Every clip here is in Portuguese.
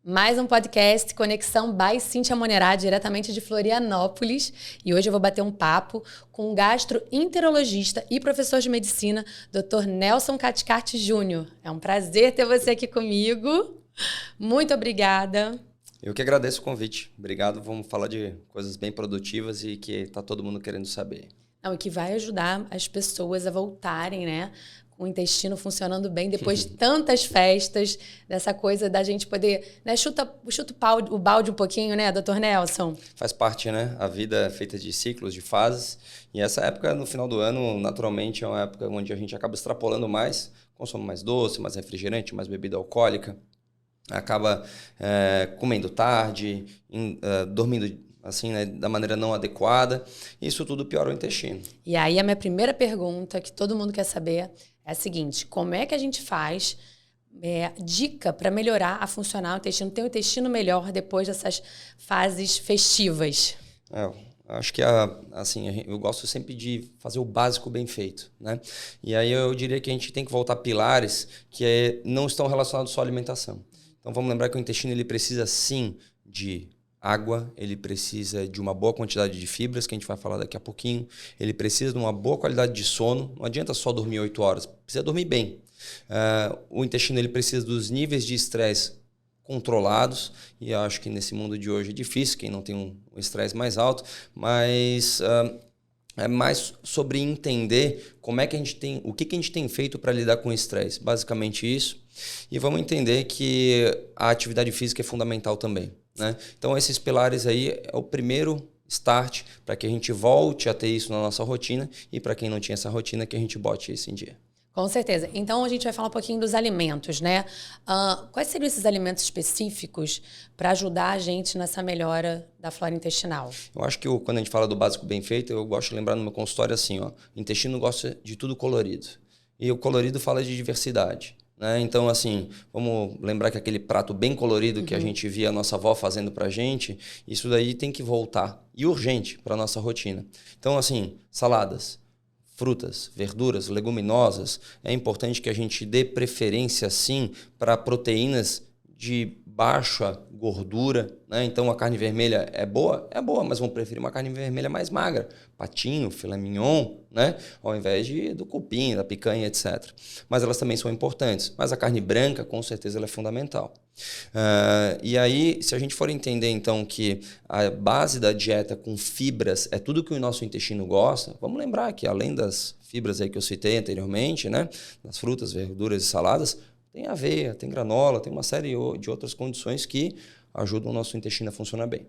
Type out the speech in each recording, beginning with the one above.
Mais um podcast Conexão by Cíntia Monerá, diretamente de Florianópolis. E hoje eu vou bater um papo com o gastroenterologista e professor de medicina, Dr. Nelson Caticarte Júnior. É um prazer ter você aqui comigo. Muito obrigada. Eu que agradeço o convite. Obrigado. Vamos falar de coisas bem produtivas e que está todo mundo querendo saber. Não, e que vai ajudar as pessoas a voltarem, né? Com o intestino funcionando bem depois de tantas festas, dessa coisa da gente poder, né? Chuta o balde um pouquinho, né, Dr. Nelson? Faz parte, né? A vida é feita de ciclos, de fases. E essa época, no final do ano, naturalmente, é uma época onde a gente acaba extrapolando mais, consome mais doce, mais refrigerante, mais bebida alcoólica, acaba comendo tarde, dormindo assim, né, da maneira não adequada. Isso tudo piora o intestino. E aí a minha primeira pergunta, que todo mundo quer saber, é a seguinte: como é que a gente faz dica para melhorar a funcionar o intestino, ter um intestino melhor depois dessas fases festivas? Acho que assim, eu gosto sempre de fazer o básico bem feito, né? E aí eu diria que a gente tem que voltar a pilares que não estão relacionados só à alimentação. Então vamos lembrar que o intestino ele precisa sim de água, ele precisa de uma boa quantidade de fibras, que a gente vai falar daqui a pouquinho. Ele precisa de uma boa qualidade de sono. Não adianta só dormir 8 horas, precisa dormir bem. O intestino ele precisa dos níveis de estresse controlados, e eu acho que nesse mundo de hoje é difícil, quem não tem um estresse mais alto, mas é mais sobre entender como é que a gente tem, o que a gente tem feito para lidar com o estresse. Basicamente isso. E vamos entender que a atividade física é fundamental também, né? Então esses pilares aí é o primeiro start para que a gente volte a ter isso na nossa rotina, e para quem não tinha essa rotina, que a gente bote isso em dia. Com certeza. Então a gente vai falar um pouquinho dos alimentos, né? Quais seriam esses alimentos específicos para ajudar a gente nessa melhora da flora intestinal? Eu acho que quando a gente fala do básico bem feito, eu gosto de lembrar no meu consultório assim, ó, o intestino gosta de tudo colorido. E o colorido fala de diversidade. Então, assim, vamos lembrar que aquele prato bem colorido que a gente via a nossa avó fazendo pra gente, isso daí tem que voltar, e urgente, para nossa rotina. Então, assim, saladas, frutas, verduras, leguminosas, é importante que a gente dê preferência, sim, para proteínas de baixa gordura, né? Então a carne vermelha é boa, mas vamos preferir uma carne vermelha mais magra, patinho, filé mignon, né? Ao invés do cupim, da picanha, etc. Mas elas também são importantes. Mas a carne branca, com certeza, ela é fundamental. E aí, se a gente for entender então que a base da dieta com fibras é tudo que o nosso intestino gosta, vamos lembrar que além das fibras aí que eu citei anteriormente, né? Das frutas, verduras e saladas, tem aveia, tem granola, tem uma série de outras condições que ajudam o nosso intestino a funcionar bem.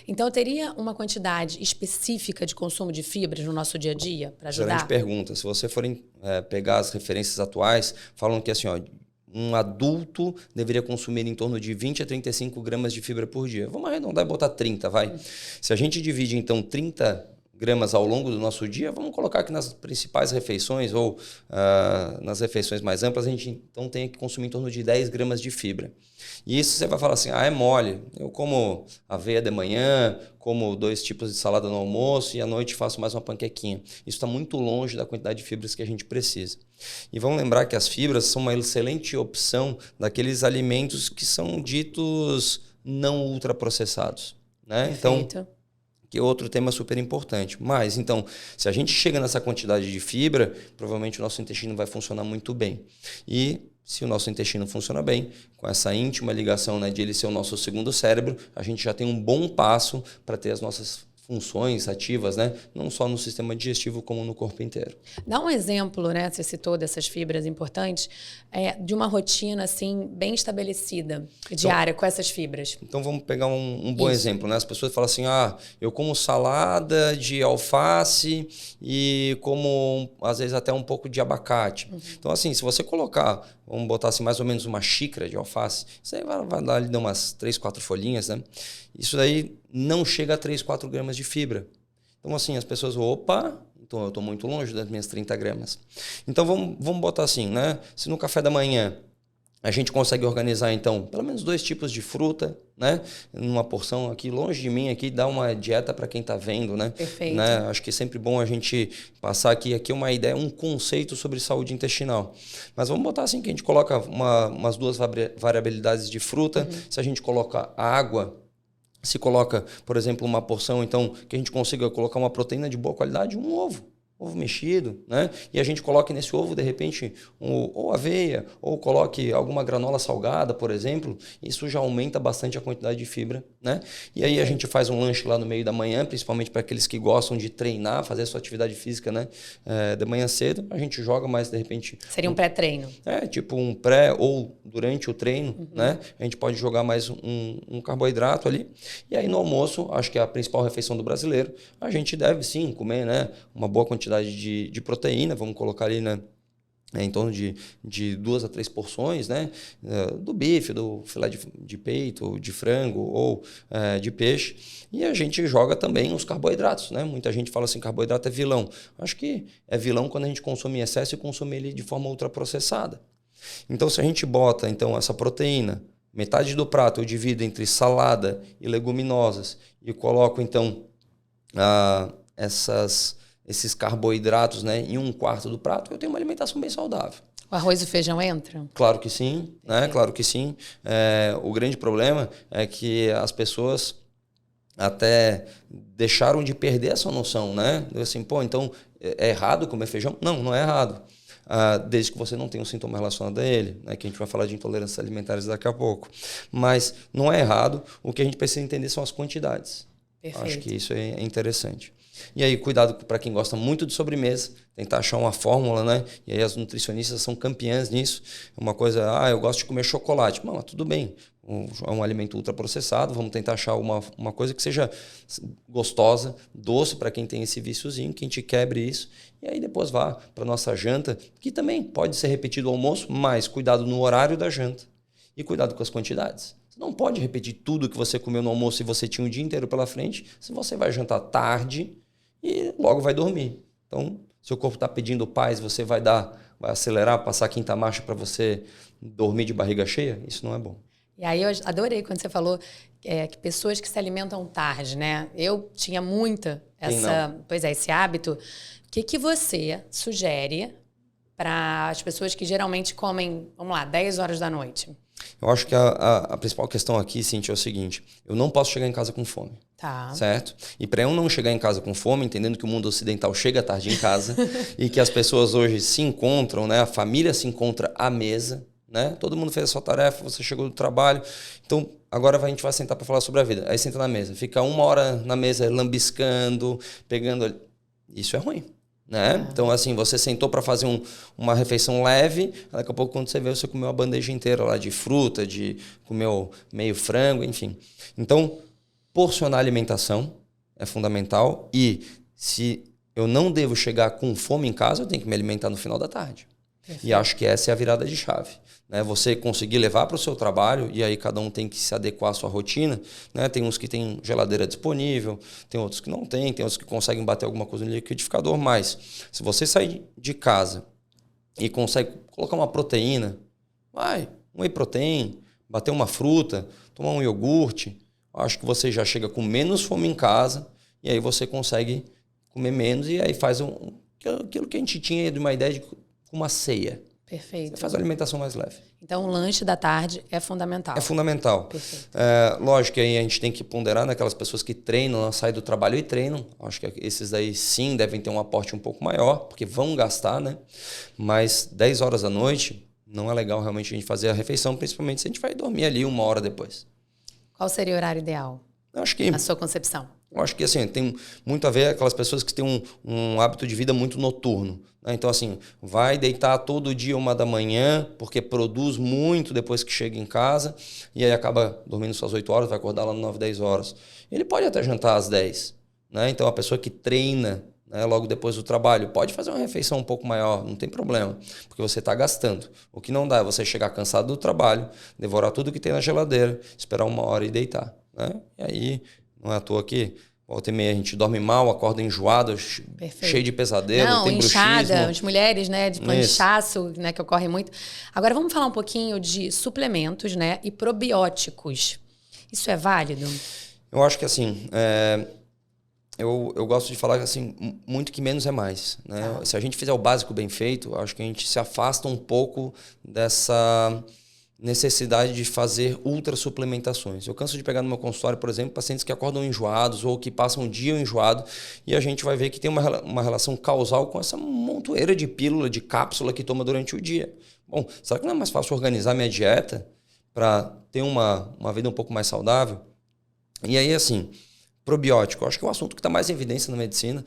Então, teria uma quantidade específica de consumo de fibras no nosso dia a dia para ajudar? Excelente pergunta. Se você for pegar as referências atuais, falam que assim, ó, um adulto deveria consumir em torno de 20 a 35 gramas de fibra por dia. Vamos arredondar e botar 30, vai. Se a gente divide, então, 30 gramas ao longo do nosso dia, vamos colocar que nas principais refeições ou nas refeições mais amplas, a gente então tem que consumir em torno de 10 gramas de fibra. E isso você vai falar assim, é mole, eu como aveia de manhã, como 2 tipos de salada no almoço e à noite faço mais uma panquequinha. Isso está muito longe da quantidade de fibras que a gente precisa. E vamos lembrar que as fibras são uma excelente opção daqueles alimentos que são ditos não ultraprocessados, né? Perfeito. Então, que é outro tema super importante. Mas, então, se a gente chega nessa quantidade de fibra, provavelmente o nosso intestino vai funcionar muito bem. E se o nosso intestino funciona bem, com essa íntima ligação, né, de ele ser o nosso segundo cérebro, a gente já tem um bom passo para ter as nossas funções ativas, né? Não só no sistema digestivo, como no corpo inteiro. Dá um exemplo, né? Você citou dessas fibras importantes, de uma rotina assim bem estabelecida, diária, com essas fibras. Então vamos pegar um bom exemplo, né? As pessoas falam assim, eu como salada de alface e como, às vezes, até um pouco de abacate. Então, assim, se você colocar, vamos botar assim, mais ou menos uma xícara de alface, isso aí vai dar ali umas 3, 4 folhinhas, né? Isso daí não chega a 3, 4 gramas de fibra. Então, assim, as pessoas, então eu estou muito longe das minhas 30 gramas. Então, vamos botar assim, né? Se no café da manhã A gente consegue organizar, então, pelo menos 2 tipos de fruta, né? Numa porção aqui, longe de mim, aqui, dá uma dieta para quem está vendo, né? Perfeito. Né? Acho que é sempre bom a gente passar aqui uma ideia, um conceito sobre saúde intestinal. Mas vamos botar assim, que a gente coloca umas 2 variabilidades de fruta. Se a gente coloca água, se coloca, por exemplo, uma porção, então, que a gente consiga colocar uma proteína de boa qualidade, um ovo mexido, né? E a gente coloque nesse ovo, de repente, ou aveia, ou coloque alguma granola salgada, por exemplo. Isso já aumenta bastante a quantidade de fibra, né? E aí a gente faz um lanche lá no meio da manhã, principalmente para aqueles que gostam de treinar, fazer a sua atividade física, né? De manhã cedo, a gente joga mais, de repente... Seria um pré-treino. Tipo um pré ou durante o treino, né? A gente pode jogar mais um carboidrato ali. E aí no almoço, acho que é a principal refeição do brasileiro, a gente deve sim comer, né? Uma boa quantidade de proteína, vamos colocar ali, né? Em torno de 2 a 3 porções, né? Do bife, do filé de peito, de frango ou de peixe. E a gente joga também os carboidratos, né? Muita gente fala assim, carboidrato é vilão. Acho que é vilão quando a gente consome em excesso e consome ele de forma ultraprocessada. Então, se a gente bota então, essa proteína, metade do prato eu divido entre salada e leguminosas e coloco então esses carboidratos, né, em 1/4 do prato, eu tenho uma alimentação bem saudável. O arroz e o feijão entram? Claro que sim, né? Claro que sim. O grande problema é que as pessoas até deixaram de perder essa noção, né? Assim, pô, então é errado comer feijão? Não, não é errado. Desde que você não tenha um sintoma relacionado a ele, né? Que a gente vai falar de intolerâncias alimentares daqui a pouco. Mas não é errado, o que a gente precisa entender são as quantidades. Perfeito. Acho que isso é interessante. E aí, cuidado para quem gosta muito de sobremesa, tentar achar uma fórmula, né? E aí as nutricionistas são campeãs nisso. Uma coisa, eu gosto de comer chocolate. Mas tudo bem, é um alimento ultraprocessado, vamos tentar achar uma coisa que seja gostosa, doce para quem tem esse viciozinho, que a gente quebre isso. E aí depois vá para nossa janta, que também pode ser repetido o almoço, mas cuidado no horário da janta e cuidado com as quantidades. Você não pode repetir tudo que você comeu no almoço e você tinha o dia inteiro pela frente, se você vai jantar tarde e logo vai dormir. Então, seu corpo está pedindo paz, você vai acelerar, passar a 5ª marcha para você dormir de barriga cheia? Isso não é bom. E aí eu adorei quando você falou que pessoas que se alimentam tarde, né? Eu tinha esse hábito. O que você sugere para as pessoas que geralmente comem, 10 horas da noite? Eu acho que a principal questão aqui, Cíntia, é o seguinte: eu não posso chegar em casa com fome. Tá. Certo? E para eu não chegar em casa com fome, entendendo que o mundo ocidental chega tarde em casa e que as pessoas hoje se encontram, né? A família se encontra à mesa, né? Todo mundo fez a sua tarefa, você chegou do trabalho. Então, agora a gente vai sentar para falar sobre a vida. Aí senta na mesa, fica 1 hora na mesa lambiscando, pegando... Isso é ruim. Né? Então, assim, você sentou para fazer uma refeição leve, daqui a pouco, quando você vê, você comeu uma bandeja inteira lá de fruta, comeu meio frango, enfim. Então, porcionar a alimentação é fundamental e se eu não devo chegar com fome em casa, eu tenho que me alimentar no final da tarde. Perfeito. E acho que essa é a virada de chave. Né? Você conseguir levar para o seu trabalho, e aí cada um tem que se adequar à sua rotina. Né? Tem uns que têm geladeira disponível, tem outros que não tem outros que conseguem bater alguma coisa no liquidificador. Mas se você sair de casa e consegue colocar uma proteína, um whey protein, bater uma fruta, tomar um iogurte, acho que você já chega com menos fome em casa e aí você consegue comer menos e aí faz aquilo que a gente tinha de uma ideia de uma ceia. Perfeito. Você faz a alimentação mais leve. Então, o lanche da tarde é fundamental. É fundamental. Perfeito. Lógico que aí a gente tem que ponderar naquelas pessoas que treinam, saem do trabalho e treinam. Acho que esses aí sim devem ter um aporte um pouco maior, porque vão gastar, né? Mas 10 horas da noite não é legal realmente a gente fazer a refeição, principalmente se a gente vai dormir ali 1 hora depois. Qual seria o horário ideal? Na sua concepção? Eu acho que assim, tem muito a ver com aquelas pessoas que têm um hábito de vida muito noturno. Né? Então, assim, vai deitar todo dia 1 da manhã, porque produz muito depois que chega em casa, e aí acaba dormindo suas 8 horas, vai acordar lá 9, 10 horas. Ele pode até jantar às 10. Né? Então, a pessoa que treina, né, logo depois do trabalho, pode fazer uma refeição um pouco maior, não tem problema, porque você está gastando. O que não dá é você chegar cansado do trabalho, devorar tudo que tem na geladeira, esperar 1 hora e deitar. Né? E aí, não é à toa que volta e meia a gente dorme mal, acorda enjoado, cheio de pesadelo, tem inchada, bruxismo. as mulheres, né, de inchaço, né, que ocorre muito. Agora vamos falar um pouquinho de suplementos, né, e probióticos. Isso é válido? Eu acho que assim, eu gosto de falar assim, muito que menos é mais, né? Se a gente fizer o básico bem feito, acho que a gente se afasta um pouco dessa necessidade de fazer ultra suplementações. Eu canso de pegar no meu consultório, por exemplo, pacientes que acordam enjoados ou que passam o dia enjoado, e a gente vai ver que tem uma relação causal com essa montoeira de pílula, de cápsula que toma durante o dia. Bom, será que não é mais fácil organizar minha dieta para ter uma vida um pouco mais saudável? E aí, assim, probiótico, acho que é o assunto que está mais em evidência na medicina,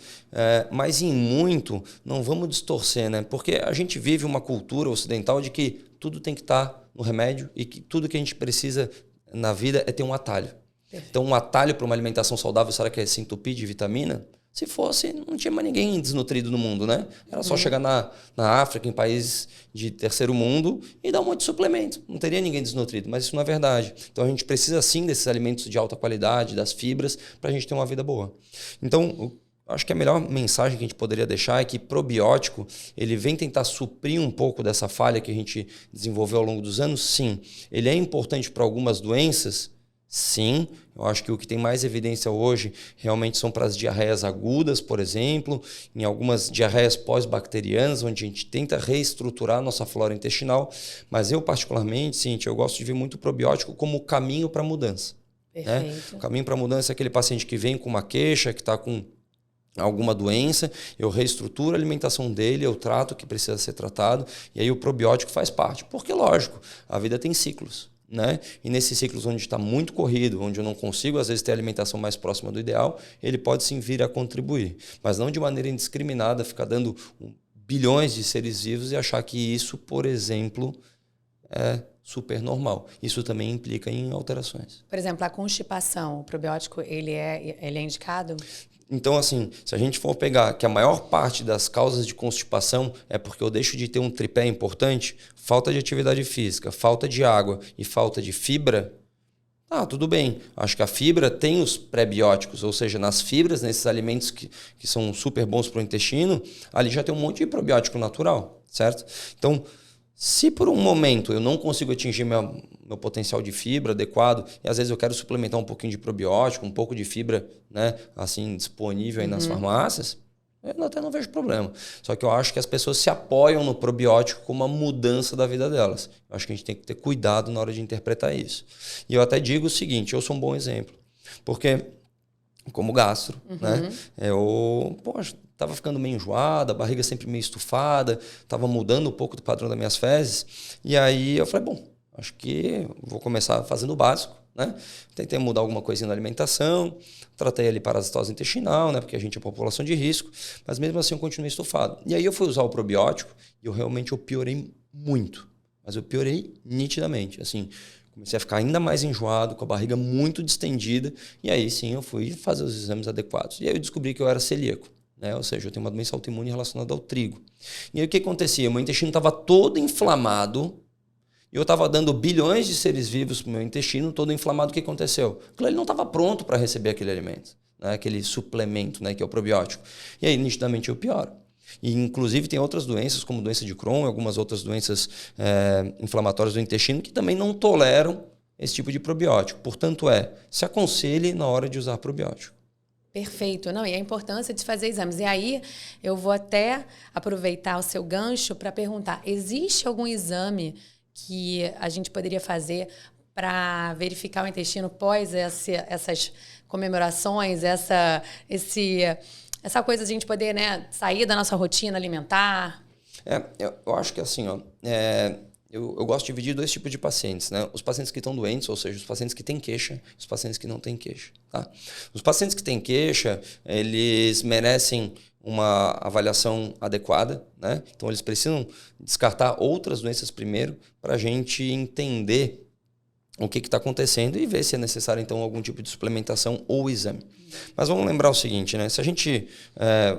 mas em muito não vamos distorcer, né? Porque a gente vive uma cultura ocidental de que tudo tem que estar no remédio e que tudo que a gente precisa na vida é ter um atalho. Perfeito. Então, um atalho para uma alimentação saudável, será que é se entupir de vitamina? Se fosse, não tinha mais ninguém desnutrido no mundo, né? Era só chegar na África, em países de terceiro mundo, e dar um monte de suplemento. Não teria ninguém desnutrido, mas isso não é verdade. Então, a gente precisa, sim, desses alimentos de alta qualidade, das fibras, para a gente ter uma vida boa. Então, acho que a melhor mensagem que a gente poderia deixar é que probiótico, ele vem tentar suprir um pouco dessa falha que a gente desenvolveu ao longo dos anos, sim. Ele é importante para algumas doenças, sim. Eu acho que o que tem mais evidência hoje realmente são para as diarreias agudas, por exemplo, em algumas diarreias pós-bacterianas, onde a gente tenta reestruturar a nossa flora intestinal. Mas eu, particularmente, Cíntia, eu gosto de ver muito o probiótico como o caminho para a mudança. Né? O caminho para a mudança é aquele paciente que vem com uma queixa, que está com alguma doença, eu reestruturo a alimentação dele, eu trato o que precisa ser tratado, e aí o probiótico faz parte. Porque, lógico, a vida tem ciclos. Né? E nesses ciclos onde está muito corrido, onde eu não consigo, às vezes, ter a alimentação mais próxima do ideal, ele pode sim vir a contribuir. Mas não de maneira indiscriminada, ficar dando bilhões de seres vivos e achar que isso, por exemplo, é super normal. Isso também implica em alterações. Por exemplo, a constipação, o probiótico, ele é indicado? Então, assim, se a gente for pegar que a maior parte das causas de constipação é porque eu deixo de ter um tripé importante, falta de atividade física, falta de água e falta de fibra, tudo bem. Acho que a fibra tem os pré-bióticos, ou seja, nas fibras, nesses alimentos que são super bons para o intestino, ali já tem um monte de probiótico natural, certo? Então, se por um momento eu não consigo atingir meu potencial de fibra adequado, e às vezes eu quero suplementar um pouquinho de probiótico, um pouco de fibra, né, assim, disponível aí nas farmácias, eu até não vejo problema. Só que eu acho que as pessoas se apoiam no probiótico como uma mudança da vida delas. Eu acho que a gente tem que ter cuidado na hora de interpretar isso. E eu até digo o seguinte, eu sou um bom exemplo. Porque, como gastro, né, eu estava ficando meio enjoada, a barriga sempre meio estufada, estava mudando um pouco do padrão das minhas fezes. E aí eu falei, bom, acho que vou começar fazendo o básico, né? Tentei mudar alguma coisinha na alimentação, tratei ali parasitose intestinal, né? Porque a gente é população de risco, mas mesmo assim eu continuei estufado. E aí eu fui usar o probiótico e eu piorei muito, mas eu piorei nitidamente, assim. Comecei a ficar ainda mais enjoado, com a barriga muito distendida, e aí sim eu fui fazer os exames adequados. E aí eu descobri que eu era celíaco. Né? Ou seja, eu tenho uma doença autoimune relacionada ao trigo. E aí o que acontecia? O meu intestino estava todo inflamado e eu estava dando bilhões de seres vivos para o meu intestino todo inflamado. O que aconteceu? Ele não estava pronto para receber aquele alimento, né? Aquele suplemento, né? Que é o probiótico. E aí, nitidamente, eu pioro. E, inclusive, tem outras doenças, como doença de Crohn e algumas outras doenças inflamatórias do intestino que também não toleram esse tipo de probiótico. Portanto, se aconselhe na hora de usar probiótico. Perfeito. Não, e a importância de fazer exames. E aí, eu vou até aproveitar o seu gancho para perguntar, existe algum exame que a gente poderia fazer para verificar o intestino pós essas comemorações, essa coisa de a gente poder, né, sair da nossa rotina alimentar? Eu acho que assim, eu gosto de dividir dois tipos de pacientes, né? Os pacientes que estão doentes, ou seja, os pacientes que têm queixa e os pacientes que não têm queixa. Tá? Os pacientes que têm queixa, eles merecem uma avaliação adequada, né? Então, eles precisam descartar outras doenças primeiro para a gente entender o que está acontecendo e ver se é necessário, então, algum tipo de suplementação ou exame. Mas vamos lembrar o seguinte, né? Se a gente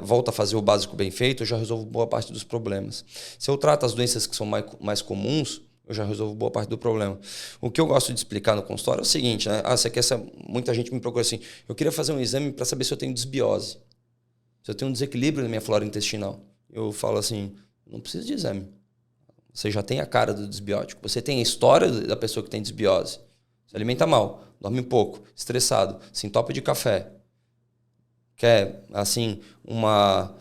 volta a fazer o básico bem feito, eu já resolvo boa parte dos problemas. Se eu trato as doenças que são mais comuns, eu já resolvo boa parte do problema. O que eu gosto de explicar no consultório é o seguinte, né? Muita gente me procura assim, eu queria fazer um exame para saber se eu tenho desbiose, se eu tenho um desequilíbrio na minha flora intestinal. Eu falo assim, não precisa de exame. Você já tem a cara do desbiótico, você tem a história da pessoa que tem desbiose. Se alimenta mal, dorme pouco, estressado, se entope de café, quer, assim, uma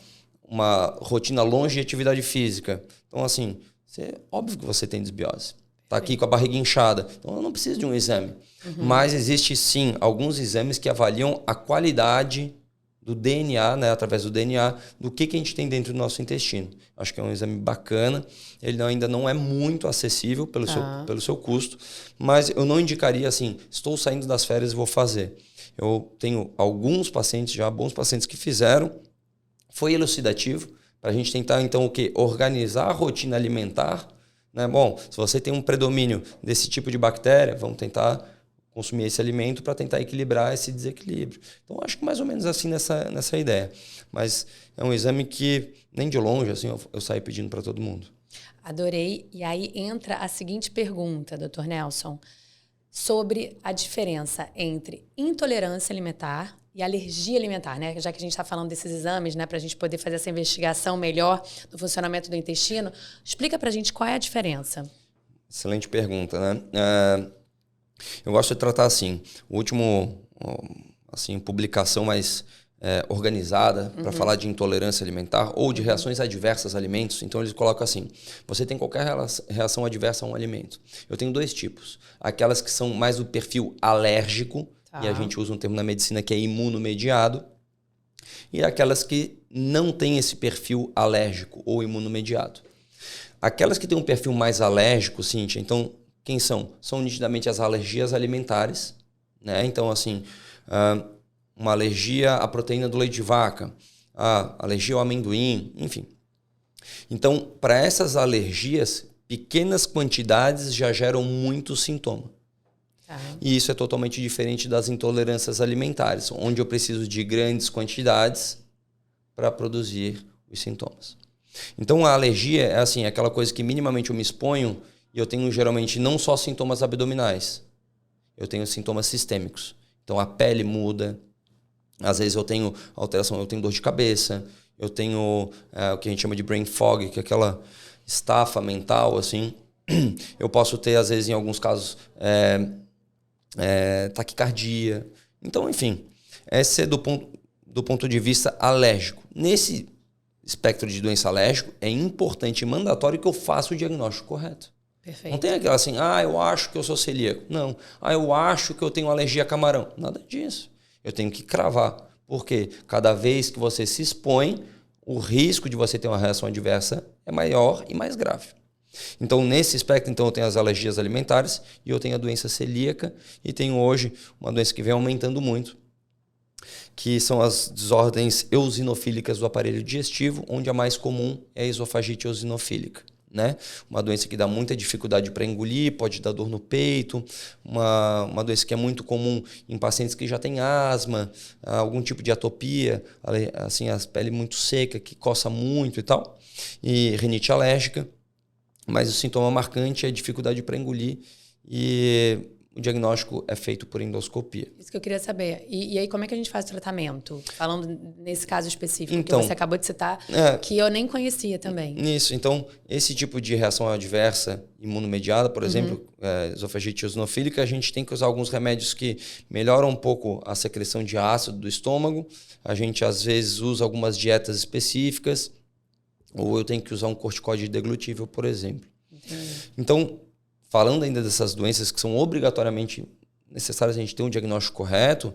rotina longe de atividade física. Então, assim, óbvio que você tem desbiose. Está aqui com a barriga inchada. Então, eu não preciso de um exame. Mas existe, sim, alguns exames que avaliam a qualidade do DNA, né, através do DNA, do que a gente tem dentro do nosso intestino. Acho que é um exame bacana. Ele ainda não é muito acessível pelo seu custo, mas eu não indicaria assim, estou saindo das férias e vou fazer. Eu tenho alguns pacientes, já bons pacientes que fizeram, foi elucidativo, para a gente tentar então o quê? Organizar a rotina alimentar. Né? Bom, se você tem um predomínio desse tipo de bactéria, vamos tentar consumir esse alimento para tentar equilibrar esse desequilíbrio. Então, acho que mais ou menos assim nessa ideia. Mas é um exame que, nem de longe, assim, eu saio pedindo para todo mundo. Adorei. E aí entra a seguinte pergunta, Dr. Nelson, sobre a diferença entre intolerância alimentar e alergia alimentar, né? Já que a gente está falando desses exames, né, para a gente poder fazer essa investigação melhor do funcionamento do intestino, explica para a gente qual é a diferença. Excelente pergunta, né? Eu gosto de tratar assim, o último, assim, publicação mais organizada para falar de intolerância alimentar ou de reações adversas a alimentos. Então eles colocam assim, você tem qualquer reação adversa a um alimento. Eu tenho 2 tipos, aquelas que são mais do perfil alérgico, e a gente usa um termo na medicina que é imunomediado, e aquelas que não têm esse perfil alérgico ou imunomediado. Aquelas que têm um perfil mais alérgico, Cíntia, então quem são? São nitidamente as alergias alimentares, né? Então, assim, uma alergia à proteína do leite de vaca, alergia ao amendoim, enfim. Então, para essas alergias, pequenas quantidades já geram muito sintoma. E isso é totalmente diferente das intolerâncias alimentares, onde eu preciso de grandes quantidades para produzir os sintomas. Então, a alergia é assim, aquela coisa que minimamente eu me exponho e eu tenho geralmente não só sintomas abdominais, eu tenho sintomas sistêmicos. Então, a pele muda, às vezes eu tenho alteração, eu tenho dor de cabeça, eu tenho o que a gente chama de brain fog, que é aquela estafa mental, assim. Eu posso ter, às vezes, em alguns casos, taquicardia. Então, enfim, esse é do ponto de vista alérgico. Nesse espectro de doença alérgico, é importante e mandatório que eu faça o diagnóstico correto. Perfeito. Não tem aquela assim, eu acho que eu sou celíaco. Não, eu acho que eu tenho alergia a camarão. Nada disso. Eu tenho que cravar. Porque cada vez que você se expõe, o risco de você ter uma reação adversa é maior e mais grave. Então, nesse espectro, eu tenho as alergias alimentares e eu tenho a doença celíaca e tenho hoje uma doença que vem aumentando muito, que são as desordens eosinofílicas do aparelho digestivo, onde a mais comum é a esofagite eosinofílica. Né? Uma doença que dá muita dificuldade para engolir, pode dar dor no peito, uma doença que é muito comum em pacientes que já têm asma, algum tipo de atopia, assim, a pele muito seca, que coça muito e tal, e rinite alérgica, mas o sintoma marcante é a dificuldade para engolir e o diagnóstico é feito por endoscopia. Isso que eu queria saber. E aí, como é que a gente faz o tratamento? Falando nesse caso específico então, que você acabou de citar, que eu nem conhecia também. Isso. Então, esse tipo de reação adversa imunomediada, por exemplo, esofagite eosinofílica, a gente tem que usar alguns remédios que melhoram um pouco a secreção de ácido do estômago. A gente, às vezes, usa algumas dietas específicas. Ou eu tenho que usar um corticóide deglutível, por exemplo. Então, falando ainda dessas doenças que são obrigatoriamente necessárias a gente ter um diagnóstico correto,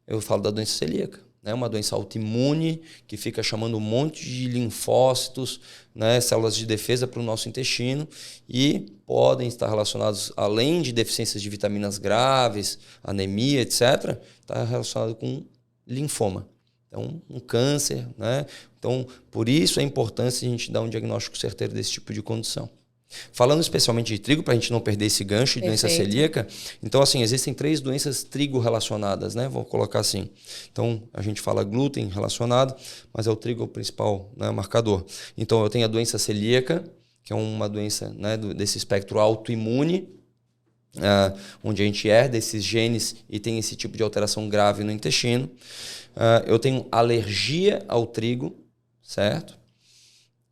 eu falo da doença celíaca. Né? Uma doença autoimune que fica chamando um monte de linfócitos, né? Células de defesa para o nosso intestino e podem estar relacionados, além de deficiências de vitaminas graves, anemia, etc., está relacionado com linfoma. Então, um câncer, né? Então, por isso a importância de a gente dar um diagnóstico certeiro desse tipo de condição. Falando especialmente de trigo, para a gente não perder esse gancho de doença celíaca, então, assim, existem 3 doenças trigo relacionadas, né? Vou colocar assim. Então, a gente fala glúten relacionado, mas é o trigo o principal, né, marcador. Então, eu tenho a doença celíaca, que é uma doença, né, desse espectro autoimune, onde a gente herda esses genes e tem esse tipo de alteração grave no intestino. Eu tenho alergia ao trigo, certo?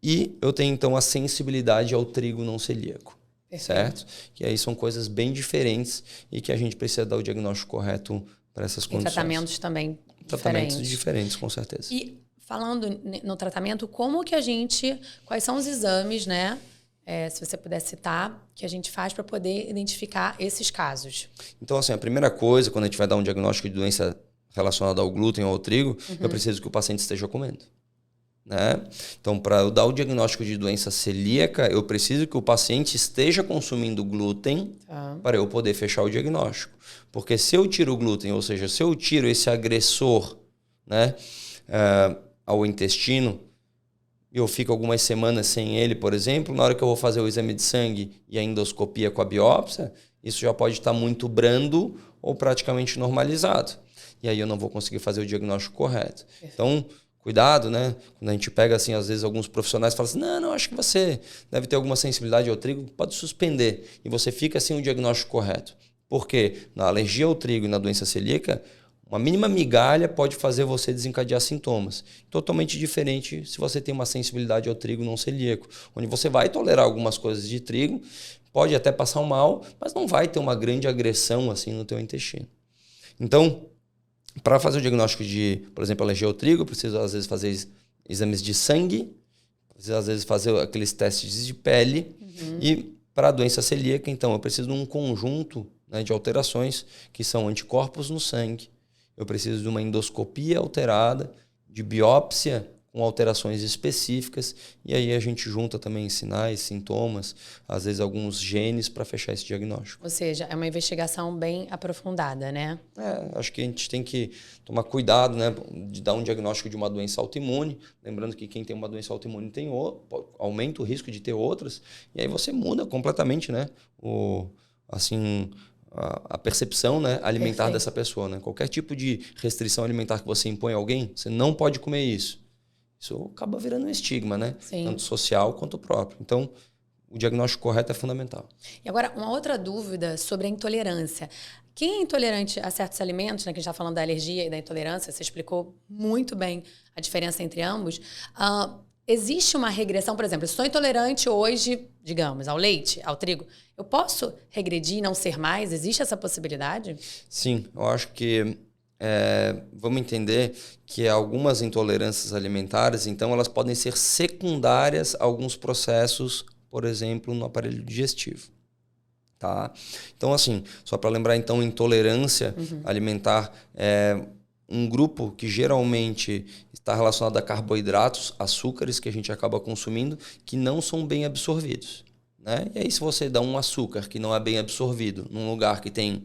E eu tenho, então, a sensibilidade ao trigo não celíaco, certo? Que aí são coisas bem diferentes e que a gente precisa dar o diagnóstico correto para essas condições. E tratamentos também Tratamentos diferentes, com certeza. E falando no tratamento, quais são os exames, né? Se você puder citar, que a gente faz para poder identificar esses casos. Então, assim, a primeira coisa, quando a gente vai dar um diagnóstico de doença relacionada ao glúten ou ao trigo, eu preciso que o paciente esteja comendo. Né? Então, para eu dar o diagnóstico de doença celíaca, eu preciso que o paciente esteja consumindo glúten para eu poder fechar o diagnóstico. Porque se eu tiro o glúten, ou seja, se eu tiro esse agressor, né, ao intestino, eu fico algumas semanas sem ele, por exemplo, na hora que eu vou fazer o exame de sangue e a endoscopia com a biópsia, isso já pode estar muito brando ou praticamente normalizado. E aí eu não vou conseguir fazer o diagnóstico correto. Então, cuidado, né? Quando a gente pega, assim, às vezes alguns profissionais falam assim, não, acho que você deve ter alguma sensibilidade ao trigo, pode suspender. E você fica sem o diagnóstico correto. Porque na alergia ao trigo e na doença celíaca, uma mínima migalha pode fazer você desencadear sintomas. Totalmente diferente se você tem uma sensibilidade ao trigo não celíaco, onde você vai tolerar algumas coisas de trigo, pode até passar um mal, mas não vai ter uma grande agressão assim no teu intestino. Então, para fazer o diagnóstico de, por exemplo, alergia ao trigo, eu preciso às vezes fazer exames de sangue, preciso às vezes fazer aqueles testes de pele. E para a doença celíaca, então, eu preciso de um conjunto, né, de alterações que são anticorpos no sangue. Eu preciso de uma endoscopia alterada, de biópsia com alterações específicas, e aí a gente junta também sinais, sintomas, às vezes alguns genes para fechar esse diagnóstico. Ou seja, é uma investigação bem aprofundada, né? Acho que a gente tem que tomar cuidado, né, de dar um diagnóstico de uma doença autoimune, lembrando que quem tem uma doença autoimune aumenta o risco de ter outras, e aí você muda completamente, né, a percepção, né, alimentar dessa pessoa. Né? Qualquer tipo de restrição alimentar que você impõe a alguém, você não pode comer isso. Isso acaba virando um estigma, né? Sim. Tanto social quanto próprio. Então, o diagnóstico correto é fundamental. E agora, uma outra dúvida sobre a intolerância. Quem é intolerante a certos alimentos, né, que a gente está falando da alergia e da intolerância, você explicou muito bem a diferença entre ambos. Existe uma regressão, por exemplo, eu sou intolerante hoje, digamos, ao leite, ao trigo. Eu posso regredir e não ser mais? Existe essa possibilidade? Sim, eu acho que vamos entender que algumas intolerâncias alimentares, então, elas podem ser secundárias a alguns processos, por exemplo, no aparelho digestivo. Tá? Então, assim, só para lembrar, então, intolerância alimentar é um grupo que geralmente está relacionado a carboidratos, açúcares que a gente acaba consumindo, que não são bem absorvidos. Né? E aí, se você dá um açúcar que não é bem absorvido num lugar que tem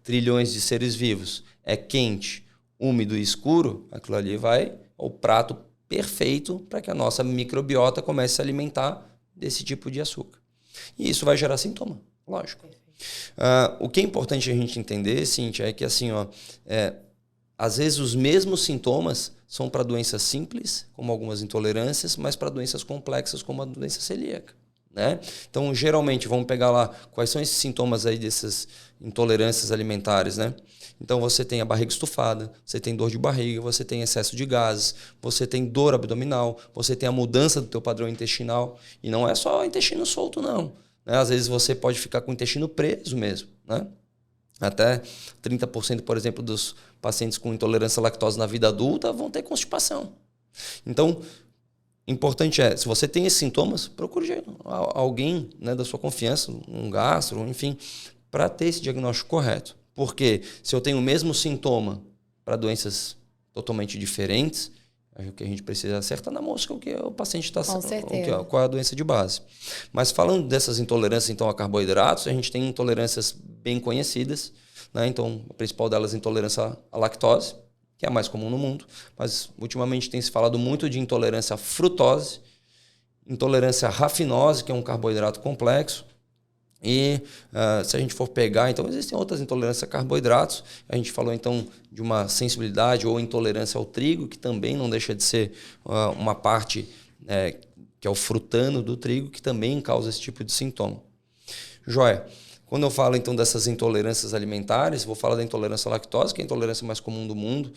trilhões de seres vivos, é quente, úmido e escuro, aquilo ali vai ao prato perfeito para que a nossa microbiota comece a se alimentar desse tipo de açúcar. E isso vai gerar sintoma, lógico. O que é importante a gente entender, Cíntia, é que assim, às vezes os mesmos sintomas são para doenças simples, como algumas intolerâncias, mas para doenças complexas, como a doença celíaca. Né? Então, geralmente, vamos pegar lá quais são esses sintomas aí dessas intolerâncias alimentares. Né? Então, você tem a barriga estufada, você tem dor de barriga, você tem excesso de gases, você tem dor abdominal, você tem a mudança do teu padrão intestinal. E não é só o intestino solto, não. Né? Às vezes, você pode ficar com o intestino preso mesmo. Né? Até 30%, por exemplo, dos pacientes com intolerância à lactose na vida adulta vão ter constipação. Então, importante se você tem esses sintomas, procure alguém, né, da sua confiança, um gastro, enfim, para ter esse diagnóstico correto. Porque se eu tenho o mesmo sintoma para doenças totalmente diferentes, o que a gente precisa acertar na mosca o que o paciente está qual é a doença de base. Mas falando dessas intolerâncias então a carboidratos, a gente tem intolerâncias bem conhecidas, né? Então a principal delas é a intolerância à lactose, que é a mais comum no mundo, mas ultimamente tem se falado muito de intolerância à frutose, intolerância à rafinose, que é um carboidrato complexo. E se a gente for pegar, então existem outras intolerâncias a carboidratos. A gente falou então de uma sensibilidade ou intolerância ao trigo, que também não deixa de ser uma parte que é o frutano do trigo, que também causa esse tipo de sintoma. Joia. Quando eu falo, então, dessas intolerâncias alimentares, vou falar da intolerância à lactose, que é a intolerância mais comum do mundo.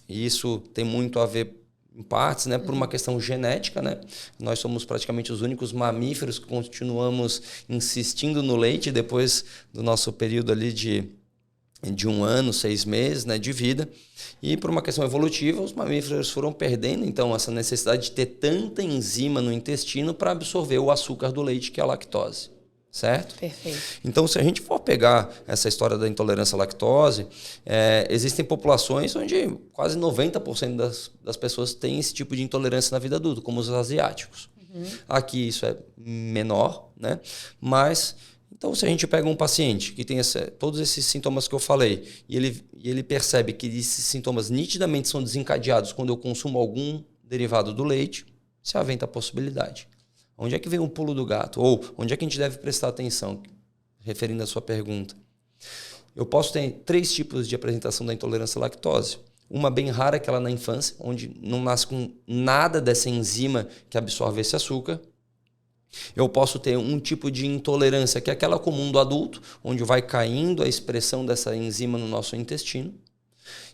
E isso tem muito a ver, em partes, né, por uma questão genética, né? Nós somos praticamente os únicos mamíferos que continuamos insistindo no leite depois do nosso período ali de 1 ano, 6 meses, né, de vida. E por uma questão evolutiva, os mamíferos foram perdendo, então, essa necessidade de ter tanta enzima no intestino para absorver o açúcar do leite, que é a lactose. Certo? Perfeito. Então, se a gente for pegar essa história da intolerância à lactose, existem populações onde quase 90% das pessoas têm esse tipo de intolerância na vida adulta, como os asiáticos. Aqui isso é menor, né? Mas, então, se a gente pega um paciente que tem todos esses sintomas que eu falei e ele percebe que esses sintomas nitidamente são desencadeados quando eu consumo algum derivado do leite, se aventa a possibilidade. Onde é que vem o pulo do gato? Ou onde é que a gente deve prestar atenção? Referindo à sua pergunta. Eu posso ter 3 tipos de apresentação da intolerância à lactose. Uma bem rara, que ela na infância, onde não nasce com nada dessa enzima que absorve esse açúcar. Eu posso ter um tipo de intolerância, que é aquela comum do adulto, onde vai caindo a expressão dessa enzima no nosso intestino.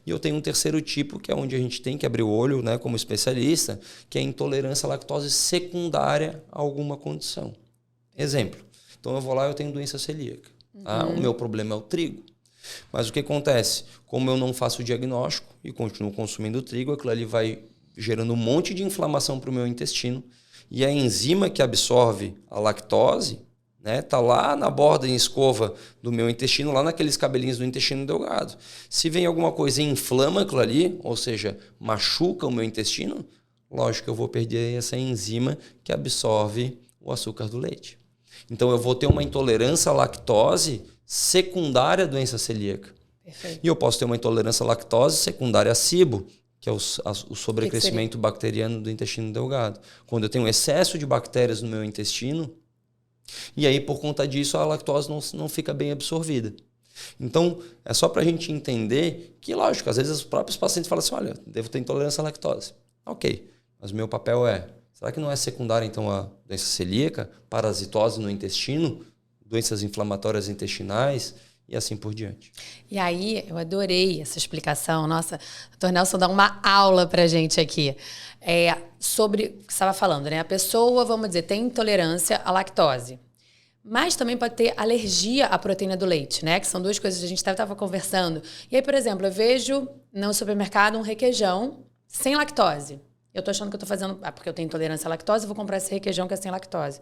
E eu tenho um terceiro tipo, que é onde a gente tem que abrir o olho, né, como especialista, que é a intolerância à lactose secundária a alguma condição. Exemplo. Então eu vou lá e eu tenho doença celíaca. Tá? O meu problema é o trigo. Mas o que acontece? Como eu não faço o diagnóstico e continuo consumindo trigo, aquilo ali vai gerando um monte de inflamação para o meu intestino. E a enzima que absorve a lactose, né, tá lá na borda em escova do meu intestino, lá naqueles cabelinhos do intestino delgado. Se vem alguma coisa e inflama aquilo ali, ou seja, machuca o meu intestino, lógico que eu vou perder essa enzima que absorve o açúcar do leite. Então eu vou ter uma intolerância à lactose secundária à doença celíaca. Perfeito. E eu posso ter uma intolerância à lactose secundária a SIBO, que é o sobrecrescimento bacteriano do intestino delgado. Quando eu tenho excesso de bactérias no meu intestino, e aí, por conta disso, a lactose não fica bem absorvida. Então, é só para a gente entender que, lógico, às vezes os próprios pacientes falam assim, olha, devo ter intolerância à lactose. Ok, mas o meu papel será que não é secundária, então, a doença celíaca, parasitose no intestino, doenças inflamatórias intestinais e assim por diante? E aí, eu adorei essa explicação. Nossa, o Dr. Nelson dá uma aula pra gente aqui. Sobre o que você estava falando, né? A pessoa, vamos dizer, tem intolerância à lactose. Mas também pode ter alergia à proteína do leite, né? Que são 2 coisas que a gente estava conversando. E aí, por exemplo, eu vejo no supermercado um requeijão sem lactose. Eu tô achando que eu tô fazendo... porque eu tenho intolerância à lactose, eu vou comprar esse requeijão que é sem lactose.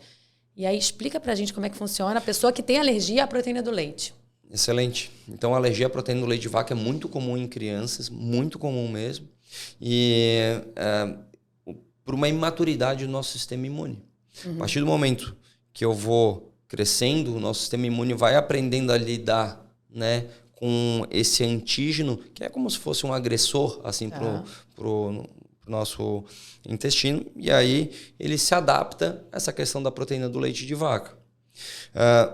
E aí, explica pra gente como é que funciona a pessoa que tem alergia à proteína do leite. Excelente. Então, a alergia à proteína do leite de vaca é muito comum em crianças, muito comum mesmo. E por uma imaturidade do nosso sistema imune. A partir do momento que eu vou crescendo, o nosso sistema imune vai aprendendo a lidar, né, com esse antígeno, que é como se fosse um agressor assim, pro nosso intestino. E aí ele se adapta a essa questão da proteína do leite de vaca.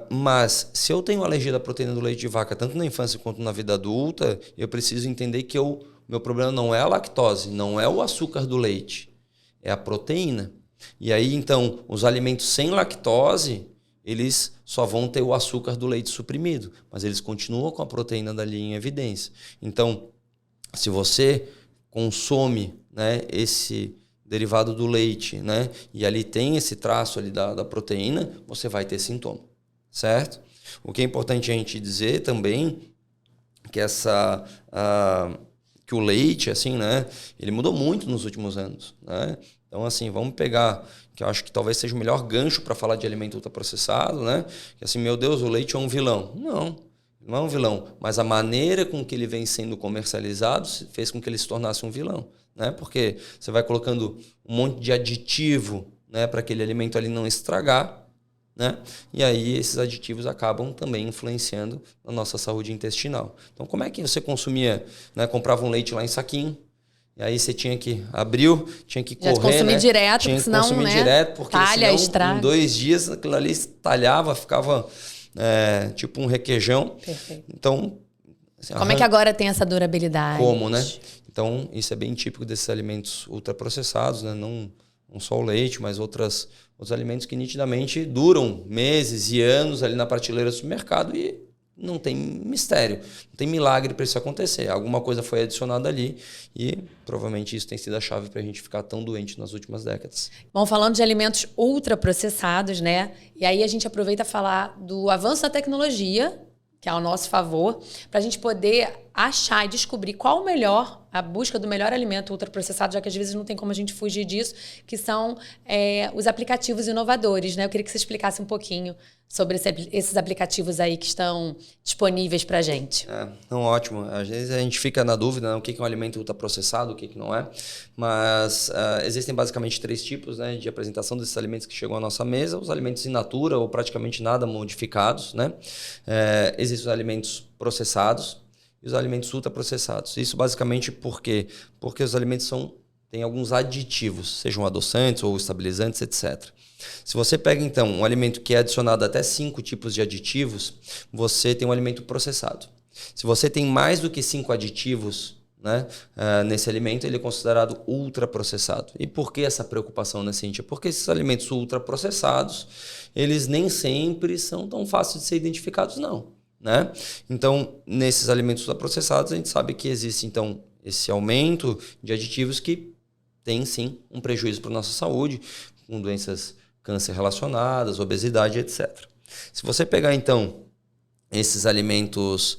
Mas se eu tenho alergia da proteína do leite de vaca, tanto na infância quanto na vida adulta, eu preciso entender que meu problema não é a lactose, não é o açúcar do leite, é a proteína. E aí, então, os alimentos sem lactose, eles só vão ter o açúcar do leite suprimido, mas eles continuam com a proteína dali em evidência. Então, se você consome, né, esse derivado do leite, né, e ali tem esse traço ali da proteína, você vai ter sintoma, certo? O que é importante a gente dizer também que que o leite, assim, né, ele mudou muito nos últimos anos, né? Então, assim, vamos pegar, que eu acho que talvez seja o melhor gancho para falar de alimento ultraprocessado, né? Que assim, meu Deus, o leite é um vilão. Não é um vilão, mas a maneira com que ele vem sendo comercializado fez com que ele se tornasse um vilão, né? Porque você vai colocando um monte de aditivo, né, para aquele alimento ali não estragar, né? E aí esses aditivos acabam também influenciando na nossa saúde intestinal. Então, como é que você consumia, né? Comprava um leite lá em saquinho, e aí você tinha que tinha que correr, consumir, né, direto, tinha que senão, consumir, né, direto, porque talha, senão estraga. em 2 dias aquilo ali talhava, ficava tipo um requeijão. Perfeito. Então, assim, como é que agora tem essa durabilidade? Como, né? Então, isso é bem típico desses alimentos ultraprocessados, né? Não só o leite, mas outros alimentos que nitidamente duram meses e anos ali na prateleira do supermercado e não tem mistério, não tem milagre para isso acontecer. Alguma coisa foi adicionada ali e provavelmente isso tem sido a chave para a gente ficar tão doente nas últimas décadas. Bom, falando de alimentos ultraprocessados, né? E aí a gente aproveita para falar do avanço da tecnologia, que é ao nosso favor, para a gente poder achar e descobrir qual o melhor, a busca do melhor alimento ultraprocessado, já que às vezes não tem como a gente fugir disso, que são os aplicativos inovadores, né? Eu queria que você explicasse um pouquinho sobre esses aplicativos aí que estão disponíveis para a gente. Não, ótimo. Às vezes a gente fica na dúvida, né, o que é um alimento ultraprocessado, o que não é. Mas existem basicamente 3 tipos, né, de apresentação desses alimentos que chegam à nossa mesa. Os alimentos in natura ou praticamente nada modificados, né? Existem os alimentos processados e os alimentos ultraprocessados. Isso basicamente por quê? Porque os alimentos têm alguns aditivos, sejam adoçantes ou estabilizantes, etc. Se você pega, então, um alimento que é adicionado até 5 tipos de aditivos, você tem um alimento processado. Se você tem mais do que 5 aditivos, né, nesse alimento, ele é considerado ultraprocessado. E por que essa preocupação, né, Cíntia? Porque esses alimentos ultraprocessados, eles nem sempre são tão fáceis de ser identificados, não. Né? Então, nesses alimentos ultraprocessados, a gente sabe que existe, então, esse aumento de aditivos que tem, sim, um prejuízo para a nossa saúde, com doenças câncer relacionadas, obesidade, etc. Se você pegar, então, esses alimentos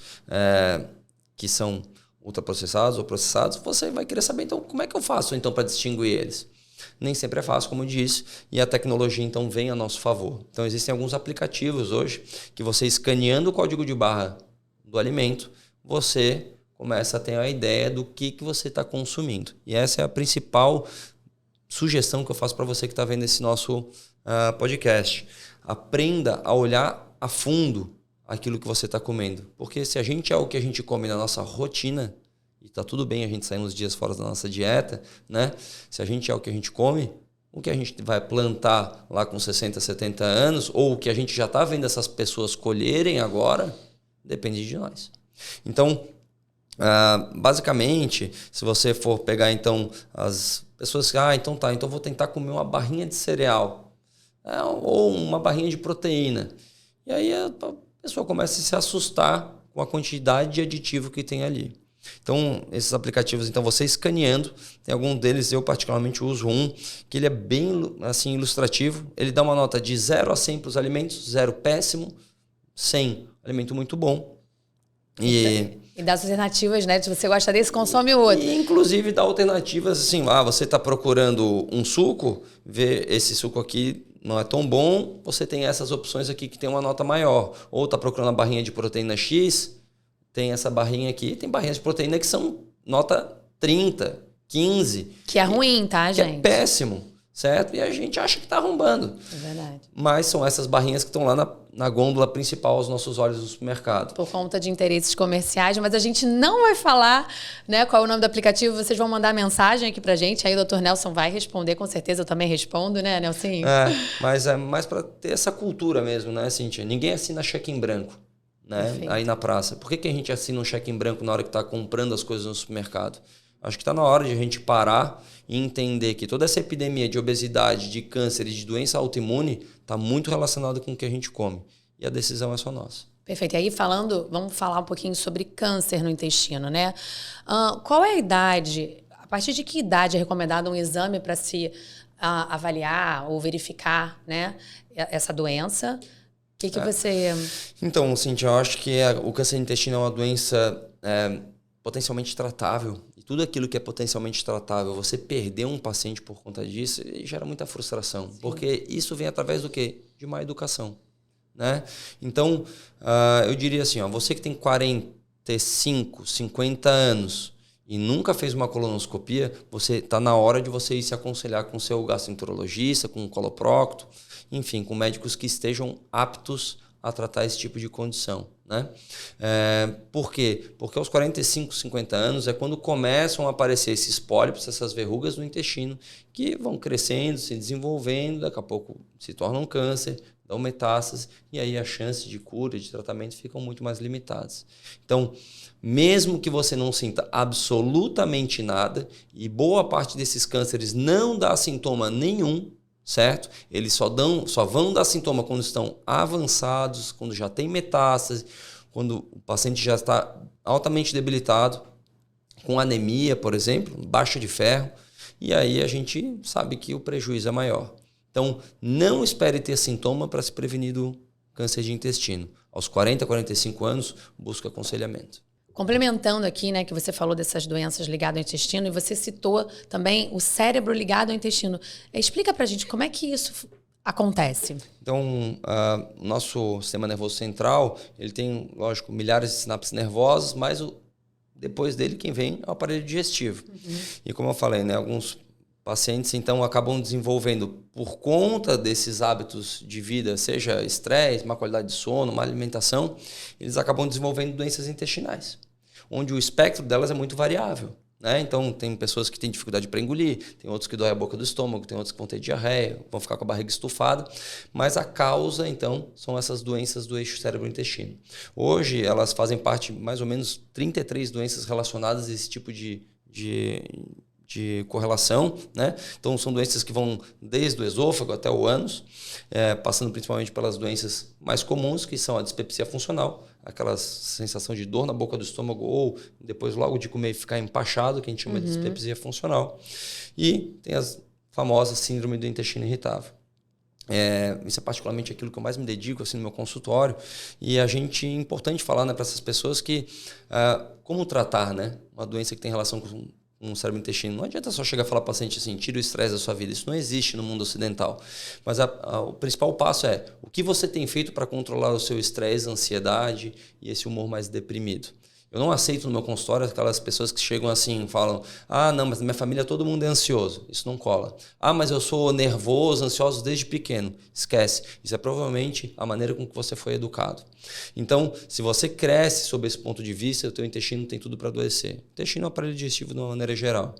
que são ultraprocessados ou processados, você vai querer saber, então, como é que eu faço, então, para distinguir eles? Nem sempre é fácil, como eu disse, e a tecnologia, então, vem a nosso favor. Então, existem alguns aplicativos hoje que você, escaneando o código de barra do alimento, você começa a ter a ideia do que você está consumindo. E essa é a principal sugestão que eu faço para você que está vendo esse nosso podcast. Aprenda a olhar a fundo aquilo que você está comendo. Porque se a gente é o que a gente come na nossa rotina, e está tudo bem a gente sair uns dias fora da nossa dieta, né? Se a gente é o que a gente come, o que a gente vai plantar lá com 60, 70 anos, ou o que a gente já está vendo essas pessoas colherem agora, depende de nós. Então, basicamente, se você for pegar, então, as pessoas que, então vou tentar comer uma barrinha de cereal, ou uma barrinha de proteína. E aí a pessoa começa a se assustar com a quantidade de aditivo que tem ali. Então, esses aplicativos, então, você escaneando, tem algum deles, eu particularmente uso um, que ele é bem assim, ilustrativo. Ele dá uma nota de 0 a 100 para os alimentos, 0 péssimo, 100 alimento muito bom. E dá as alternativas, né? Se você gosta desse, consome o outro. E, inclusive, dá alternativas assim, você está procurando um suco, vê esse suco aqui não é tão bom, você tem essas opções aqui que tem uma nota maior. Ou está procurando uma barrinha de proteína X, tem essa barrinha aqui, tem barrinhas de proteína que são nota 30, 15. Que é ruim, tá, gente? É péssimo, certo? E a gente acha que está arrombando. É verdade. Mas são essas barrinhas que estão lá na gôndola principal aos nossos olhos no supermercado. Por conta de interesses comerciais, mas a gente não vai falar, né, qual é o nome do aplicativo. Vocês vão mandar mensagem aqui pra gente, aí o Dr. Nelson vai responder, com certeza eu também respondo, né, Nelson? Mas é mais para ter essa cultura mesmo, né, Cíntia? Ninguém assina cheque em branco, né? Perfeito. Aí na praça. Por que a gente assina um cheque em branco na hora que está comprando as coisas no supermercado? Acho que está na hora de a gente parar e entender que toda essa epidemia de obesidade, de câncer e de doença autoimune está muito relacionada com o que a gente come. E a decisão é só nossa. Perfeito. E aí, vamos falar um pouquinho sobre câncer no intestino, né? Qual é a idade? A partir de que idade é recomendado um exame para se avaliar ou verificar, né, essa doença? O que você... Então, Cíntia, eu acho que o câncer no intestino é uma doença potencialmente tratável. E tudo aquilo que é potencialmente tratável, você perder um paciente por conta disso, gera muita frustração. Sim. Porque isso vem através do quê? De má educação. Né? Então, eu diria assim, você que tem 45, 50 anos e nunca fez uma colonoscopia, está na hora de você ir se aconselhar com o seu gastroenterologista, com o coloprocto, enfim, com médicos que estejam aptos a tratar esse tipo de condição. Né? Por quê? Porque aos 45, 50 anos é quando começam a aparecer esses pólipos, essas verrugas no intestino, que vão crescendo, se desenvolvendo, daqui a pouco se tornam câncer, dão metástase, e aí a chance de cura e de tratamento ficam muito mais limitadas. Então, mesmo que você não sinta absolutamente nada, e boa parte desses cânceres não dá sintoma nenhum, certo? Eles só vão dar sintoma quando estão avançados, quando já tem metástase, quando o paciente já está altamente debilitado, com anemia, por exemplo, baixa de ferro, e aí a gente sabe que o prejuízo é maior. Então, não espere ter sintoma para se prevenir do câncer de intestino. Aos 40, 45 anos, busca aconselhamento. Complementando aqui, né, que você falou dessas doenças ligadas ao intestino e você citou também o cérebro ligado ao intestino. Explica pra gente como é que isso acontece. Então, o nosso sistema nervoso central, ele tem, lógico, milhares de sinapses nervosas, mas depois dele quem vem é o aparelho digestivo. E como eu falei, né, alguns pacientes então acabam desenvolvendo, por conta desses hábitos de vida, seja estresse, má qualidade de sono, má alimentação, eles acabam desenvolvendo doenças intestinais, onde o espectro delas é muito variável, né? Então, tem pessoas que têm dificuldade para engolir, tem outros que dói a boca do estômago, tem outros que vão ter diarreia, vão ficar com a barriga estufada, mas a causa, então, são essas doenças do eixo cérebro-intestino. Hoje, elas fazem parte, mais ou menos, 33 doenças relacionadas a esse tipo de correlação, né? Então, são doenças que vão desde o esôfago até o ânus, passando principalmente pelas doenças mais comuns, que são a dispepsia funcional, aquela sensação de dor na boca do estômago ou depois logo de comer ficar empachado, que a gente chama de dispepsia funcional. E tem as famosas síndrome do intestino irritável. Isso é particularmente aquilo que eu mais me dedico assim, no meu consultório. E é importante falar, né, para essas pessoas que como tratar, né, uma doença que tem relação com um cérebro intestino. Não adianta só chegar e falar para o paciente assim, tira o estresse da sua vida. Isso não existe no mundo ocidental. Mas o principal passo é o que você tem feito para controlar o seu estresse, ansiedade e esse humor mais deprimido. Eu não aceito no meu consultório aquelas pessoas que chegam assim e falam: ah, não, mas na minha família todo mundo é ansioso. Isso não cola. Ah, mas eu sou nervoso, ansioso desde pequeno. Esquece. Isso é provavelmente a maneira com que você foi educado. Então, se você cresce sob esse ponto de vista, o teu intestino tem tudo para adoecer. O intestino é um aparelho digestivo de uma maneira geral.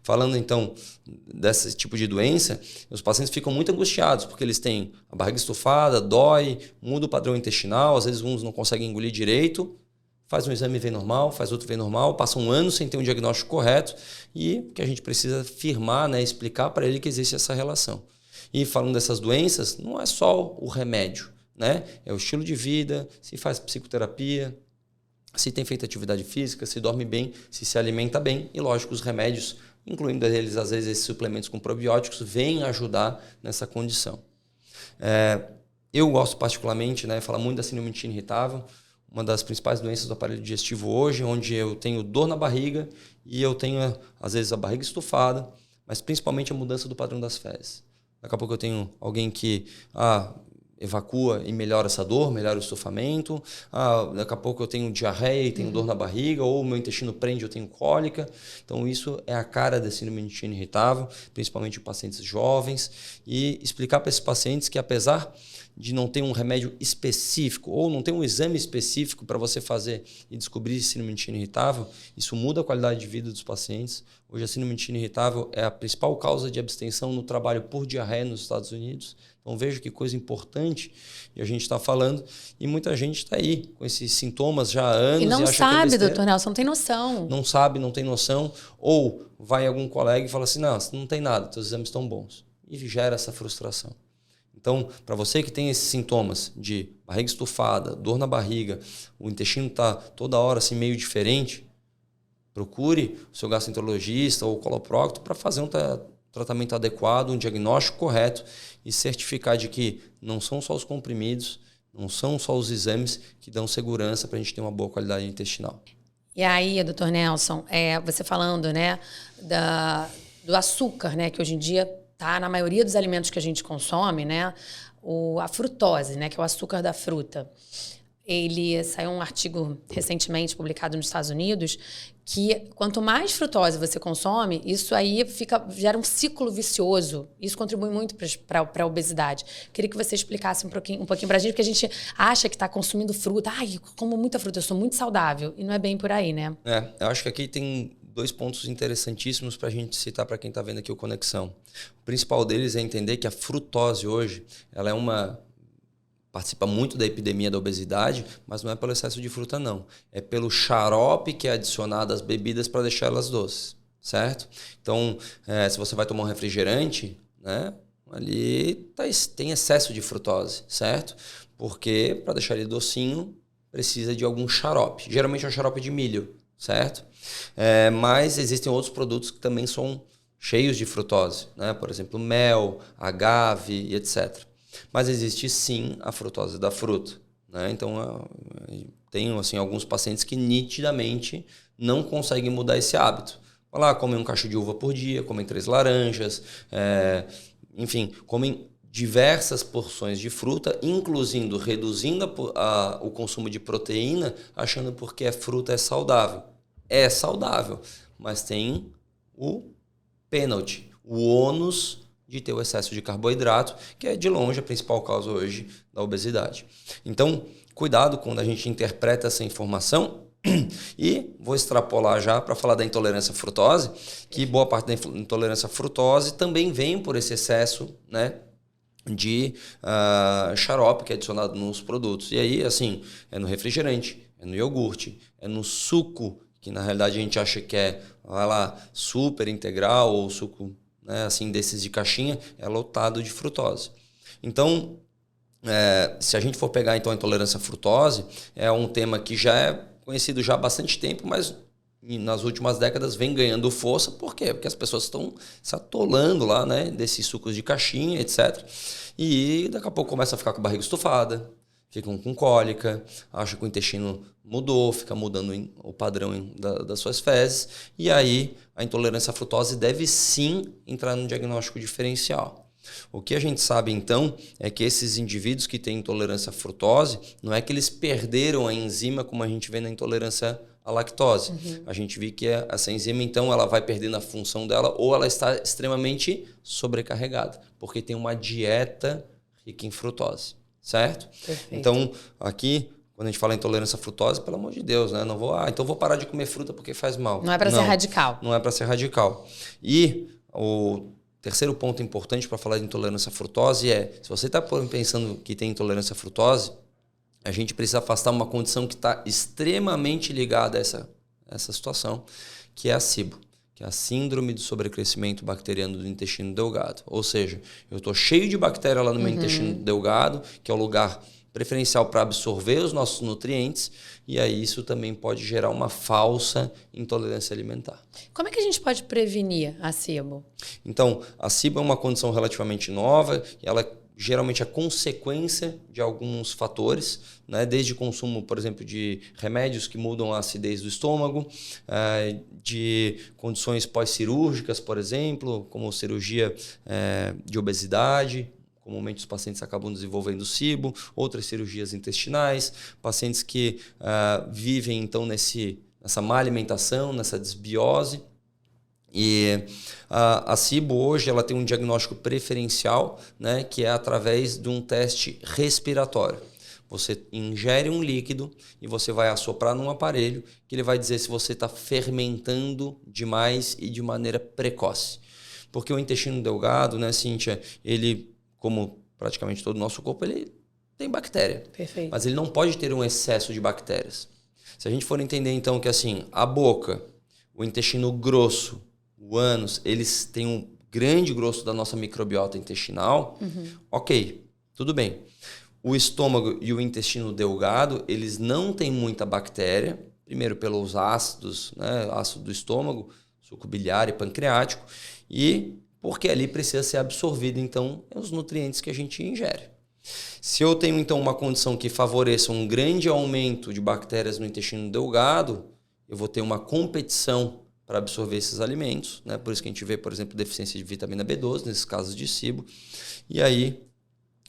Falando então desse tipo de doença, os pacientes ficam muito angustiados porque eles têm a barriga estufada, dói, muda o padrão intestinal, às vezes uns não conseguem engolir direito. Faz um exame e vem normal, faz outro e vem normal, passa um ano sem ter um diagnóstico correto e que a gente precisa firmar, né, explicar para ele que existe essa relação. E falando dessas doenças, não é só o remédio, né? É o estilo de vida, se faz psicoterapia, se tem feito atividade física, se dorme bem, se alimenta bem e, lógico, os remédios, incluindo eles, às vezes, esses suplementos com probióticos, vêm ajudar nessa condição. Eu gosto particularmente, né, falar muito da síndrome do intestino irritável, uma das principais doenças do aparelho digestivo hoje, onde eu tenho dor na barriga e eu tenho, às vezes, a barriga estufada, mas principalmente a mudança do padrão das fezes. Daqui a pouco eu tenho alguém que evacua e melhora essa dor, melhora o estufamento. Daqui a pouco eu tenho diarreia e tenho dor na barriga, ou o meu intestino prende e eu tenho cólica. Então isso é a cara da síndrome do intestino irritável, principalmente em pacientes jovens, e explicar para esses pacientes que apesar de não ter um remédio específico ou não ter um exame específico para você fazer e descobrir síndrome do intestino irritável, isso muda a qualidade de vida dos pacientes. Hoje a síndrome do intestino irritável é a principal causa de abstenção no trabalho por diarreia nos Estados Unidos. Então veja que coisa importante e a gente está falando e muita gente está aí com esses sintomas já há anos. E não acha sabe, que é doutor Nelson, não tem noção. Não sabe, não tem noção. Ou vai algum colega e fala assim, não tem nada, teus exames estão bons. E gera essa frustração. Então, para você que tem esses sintomas de barriga estufada, dor na barriga, o intestino está toda hora assim meio diferente, procure o seu gastroenterologista ou o coloprocto para fazer um tratamento adequado, um diagnóstico correto e certificar de que não são só os comprimidos, não são só os exames que dão segurança para a gente ter uma boa qualidade intestinal. E aí, doutor Nelson, você falando, né, do açúcar, né, que hoje em dia tá na maioria dos alimentos que a gente consome, né? A frutose, né? Que é o açúcar da fruta. Saiu um artigo recentemente publicado nos Estados Unidos que quanto mais frutose você consome, isso aí gera um ciclo vicioso. Isso contribui muito para a obesidade. Queria que você explicasse um pouquinho para a gente, porque a gente acha que está consumindo fruta. Ai, eu como muita fruta, eu sou muito saudável. E não é bem por aí, né? Eu acho que aqui tem 2 pontos interessantíssimos para a gente citar para quem está vendo aqui o Conexão. O principal deles é entender que a frutose hoje ela é uma participa muito da epidemia da obesidade, mas não é pelo excesso de fruta, não. É pelo xarope que é adicionado às bebidas para deixar elas doces, certo? Então, se você vai tomar um refrigerante, né, ali tem excesso de frutose, certo? Porque para deixar ele docinho, precisa de algum xarope. Geralmente é um xarope de milho, certo? Mas existem outros produtos que também são cheios de frutose, né? Por exemplo, mel, agave e etc. Mas existe sim a frutose da fruta, né? Então, tenho assim, alguns pacientes que nitidamente não conseguem mudar esse hábito. Vai lá, comem um cacho de uva por dia, comem 3 laranjas, enfim, comem diversas porções de fruta, incluindo reduzindo o consumo de proteína, achando porque fruta é saudável. É saudável, mas tem o penalty, o ônus de ter o excesso de carboidrato, que é de longe a principal causa hoje da obesidade. Então, cuidado quando a gente interpreta essa informação. E vou extrapolar já para falar da intolerância à frutose, que boa parte da intolerância à frutose também vem por esse excesso, né, de xarope que é adicionado nos produtos. E aí, assim, é no refrigerante, é no iogurte, é no suco, que na realidade a gente acha que é, vai lá, super integral ou suco, né, assim, desses de caixinha, é lotado de frutose. Então, se a gente for pegar então a intolerância à frutose, é um tema que já é conhecido já há bastante tempo, mas nas últimas décadas vem ganhando força. Por quê? Porque as pessoas estão se atolando lá, né, desses sucos de caixinha, etc. E daqui a pouco começa a ficar com a barriga estufada, ficam com cólica, acham que o intestino mudou, fica mudando o padrão das suas fezes. E aí a intolerância à frutose deve sim entrar no diagnóstico diferencial. O que a gente sabe, então, é que esses indivíduos que têm intolerância à frutose, não é que eles perderam a enzima como a gente vê na intolerância à lactose. Uhum. A gente vê que essa enzima, então, ela vai perdendo a função dela ou ela está extremamente sobrecarregada, porque tem uma dieta rica em frutose, certo? Perfeito. Então, aqui, quando a gente fala em intolerância à frutose, pelo amor de Deus, né? Então vou parar de comer fruta porque faz mal. Não é para ser radical. Não é para ser radical. E o terceiro ponto importante para falar de intolerância à frutose se você está pensando que tem intolerância à frutose, a gente precisa afastar uma condição que está extremamente ligada a essa situação, que é a SIBO, que é a Síndrome de Sobrecrescimento Bacteriano do Intestino Delgado. Ou seja, eu estou cheio de bactéria lá no meu intestino delgado, que é o lugar preferencial para absorver os nossos nutrientes, e aí isso também pode gerar uma falsa intolerância alimentar. Como é que a gente pode prevenir a SIBO? Então, a SIBO é uma condição relativamente nova, e ela geralmente é consequência de alguns fatores, né? Desde o consumo, por exemplo, de remédios que mudam a acidez do estômago, de condições pós-cirúrgicas, por exemplo, como cirurgia de obesidade. Comumente os pacientes acabam desenvolvendo SIBO, outras cirurgias intestinais, pacientes que vivem então nessa má alimentação, nessa desbiose. E a SIBO hoje ela tem um diagnóstico preferencial, né, que é através de um teste respiratório. Você ingere um líquido e você vai assoprar num aparelho que ele vai dizer se você está fermentando demais e de maneira precoce. Porque o intestino delgado, né, Cíntia, ele, como praticamente todo o nosso corpo, ele tem bactéria. Perfeito. Mas ele não pode ter um excesso de bactérias. Se a gente for entender, então, que assim, a boca, o intestino grosso, o ânus, eles têm um grande grosso da nossa microbiota intestinal, ok, tudo bem. O estômago e o intestino delgado, eles não têm muita bactéria, primeiro pelos ácidos, né, ácido do estômago, suco biliar e pancreático, e porque ali precisa ser absorvido, então, os nutrientes que a gente ingere. Se eu tenho, então, uma condição que favoreça um grande aumento de bactérias no intestino delgado, eu vou ter uma competição para absorver esses alimentos, né? Por isso que a gente vê, por exemplo, deficiência de vitamina B12, nesses casos de SIBO. E aí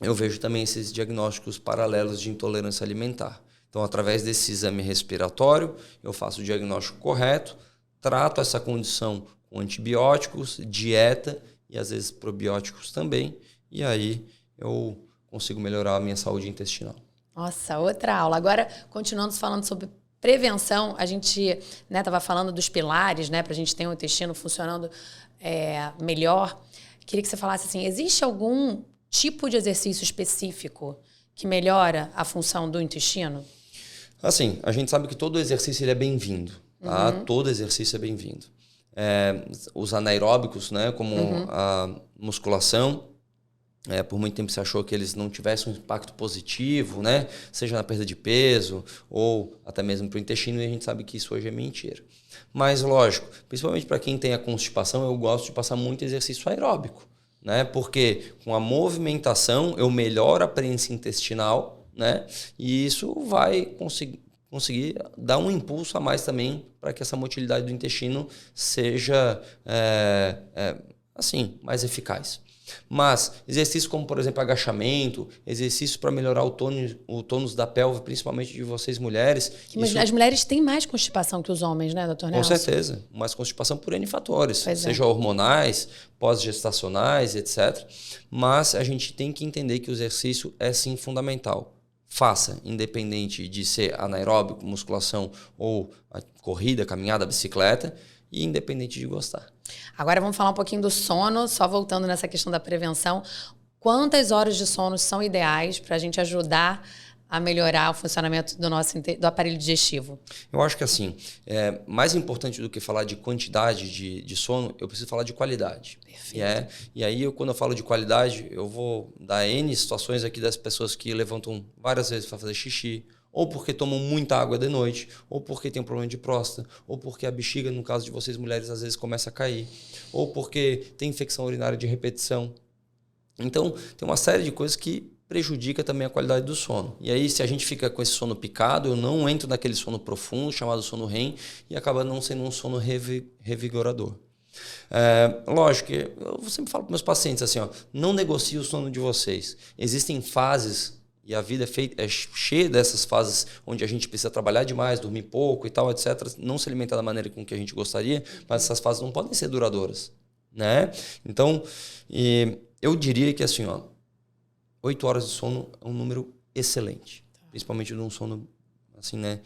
eu vejo também esses diagnósticos paralelos de intolerância alimentar. Então, através desse exame respiratório, eu faço o diagnóstico correto, trato essa condição com antibióticos, dieta e às vezes probióticos também, e aí eu consigo melhorar a minha saúde intestinal. Nossa, outra aula. Agora, continuando falando sobre prevenção, a gente estava falando dos pilares, né, para a gente ter um intestino funcionando melhor. Queria que você falasse assim, existe algum tipo de exercício específico que melhora a função do intestino? Assim, a gente sabe que todo exercício ele é bem-vindo, tá? Todo exercício é bem-vindo. Os anaeróbicos, né, como a musculação, por muito tempo se achou que eles não tivessem um impacto positivo, né, seja na perda de peso ou até mesmo para o intestino, e a gente sabe que isso hoje é mentira. Mas, lógico, principalmente para quem tem a constipação, eu gosto de passar muito exercício aeróbico, né, porque com a movimentação eu melhoro a prensa intestinal, né, e isso vai conseguir dar um impulso a mais também para que essa motilidade do intestino seja assim, mais eficaz. Mas exercícios como, por exemplo, agachamento, exercícios para melhorar o tônus da pelve, principalmente de vocês mulheres. As mulheres têm mais constipação que os homens, né, doutor Nelson? Com certeza. Mais constipação por N fatores, seja é. hormonais, pós-gestacionais, etc. Mas a gente tem que entender que o exercício é sim fundamental. Faça, independente de ser anaeróbico, musculação ou a corrida, caminhada, bicicleta, e independente de gostar. Agora vamos falar um pouquinho do sono, só voltando nessa questão da prevenção. Quantas horas de sono são ideais para a gente ajudar a melhorar o funcionamento do aparelho digestivo? Eu acho que assim, mais importante do que falar de quantidade de sono, eu preciso falar de qualidade. E aí, quando eu falo de qualidade, eu vou dar N situações aqui das pessoas que levantam várias vezes para fazer xixi, ou porque tomam muita água de noite, ou porque tem um problema de próstata, ou porque a bexiga, no caso de vocês mulheres, às vezes começa a cair, ou porque tem infecção urinária de repetição. Então, tem uma série de coisas que prejudica também a qualidade do sono. E aí, se a gente fica com esse sono picado, eu não entro naquele sono profundo, chamado sono REM, e acaba não sendo um sono revigorador. Lógico que eu sempre falo para meus pacientes assim, não negocie o sono de vocês. Existem fases, e a vida é cheia dessas fases onde a gente precisa trabalhar demais, dormir pouco e tal, etc. Não se alimentar da maneira com que a gente gostaria, mas essas fases não podem ser duradouras, né? Então, eu diria que assim, 8 horas de sono é um número excelente, principalmente de um sono assim, né,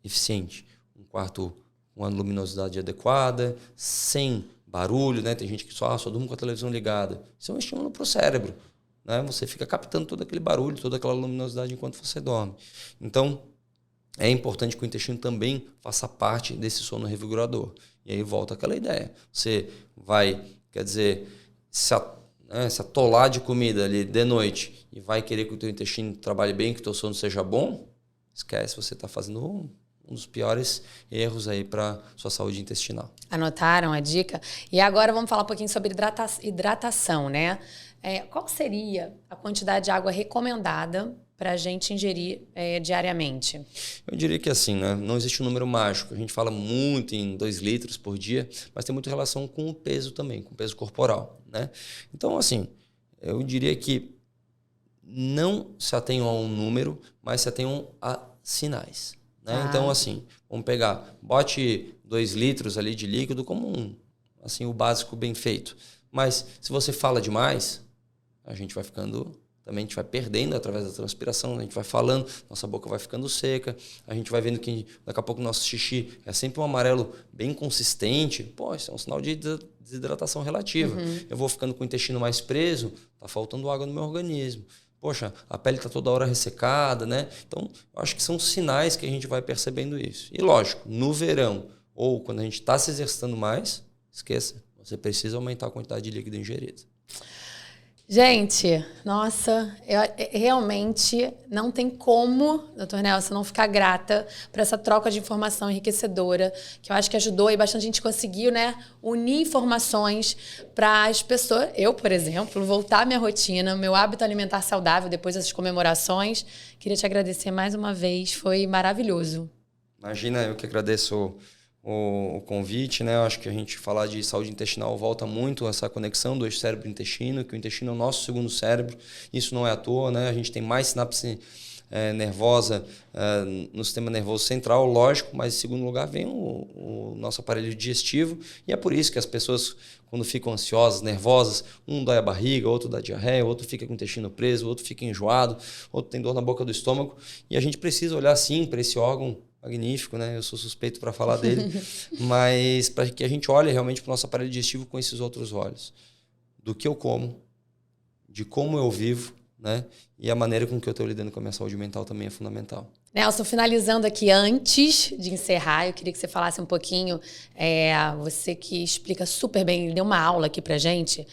eficiente. Um quarto com uma luminosidade adequada, sem barulho, né? Tem gente que só durme com a televisão ligada. Isso é um estímulo para o cérebro. Né? Você fica captando todo aquele barulho, toda aquela luminosidade enquanto você dorme. Então, é importante que o intestino também faça parte desse sono revigorador. E aí volta aquela ideia. Você vai, quer dizer, se atolar de comida ali de noite e vai querer que o teu intestino trabalhe bem, que o teu sono seja bom, esquece, você está fazendo um dos piores erros aí para sua saúde intestinal. Anotaram a dica? E agora vamos falar um pouquinho sobre hidratação, né? Qual seria a quantidade de água recomendada para a gente ingerir diariamente? Eu diria que assim, né? Não existe um número mágico. A gente fala muito em 2 litros por dia, mas tem muita relação com o peso também, com o peso corporal, né? Então, assim, eu diria que não se atenham a um número, mas se atenham a sinais. Né? Então, assim, vamos pegar, bote 2 litros ali de líquido como assim, o básico bem feito. Mas se você fala demais, a gente vai perdendo através da transpiração, a gente vai falando, nossa boca vai ficando seca, a gente vai vendo que daqui a pouco o nosso xixi é sempre um amarelo bem consistente. Pô, isso é um sinal de desidratação relativa. Eu vou ficando com o intestino mais preso, tá faltando água no meu organismo. Poxa, a pele está toda hora ressecada, né? Então, eu acho que são sinais que a gente vai percebendo isso. E lógico, no verão ou quando a gente está se exercitando mais, esqueça, você precisa aumentar a quantidade de líquido ingerido. Gente, nossa, realmente não tem como, doutor Nelson, não ficar grata por essa troca de informação enriquecedora, que eu acho que ajudou e bastante a gente conseguiu, né, unir informações para as pessoas. Eu, por exemplo, voltar à minha rotina, meu hábito alimentar saudável depois dessas comemorações. Queria te agradecer mais uma vez, foi maravilhoso. Imagina, eu que agradeço o convite, né? Eu acho que a gente falar de saúde intestinal volta muito a essa conexão do eixo cérebro-intestino, que o intestino é o nosso segundo cérebro. Isso não é à toa, né? A gente tem mais sinapse nervosa no sistema nervoso central, lógico, mas em segundo lugar vem o nosso aparelho digestivo, e é por isso que as pessoas, quando ficam ansiosas, nervosas, um dói a barriga, outro dá diarreia, outro fica com o intestino preso, outro fica enjoado, outro tem dor na boca do estômago, e a gente precisa olhar sim para esse órgão magnífico, né? Eu sou suspeito para falar dele, mas para que a gente olhe realmente para o nosso aparelho digestivo com esses outros olhos. Do que eu como, de como eu vivo, né? E a maneira com que eu estou lidando com a minha saúde mental também é fundamental. Nelson, finalizando aqui, antes de encerrar, eu queria que você falasse um pouquinho, você que explica super bem, deu uma aula aqui pra gente,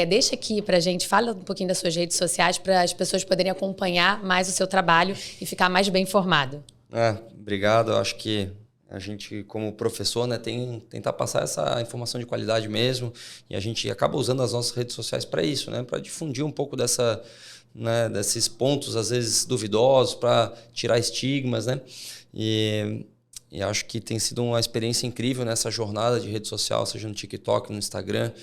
deixa aqui pra gente, fala um pouquinho das suas redes sociais para as pessoas poderem acompanhar mais o seu trabalho e ficar mais bem informado. Obrigado, eu acho que a gente, como professor, né, tentar passar essa informação de qualidade mesmo, e a gente acaba usando as nossas redes sociais para isso, né, para difundir um pouco desses pontos, às vezes, duvidosos, para tirar estigmas, né? E acho que tem sido uma experiência incrível nessa jornada de rede social, seja no TikTok, no Instagram,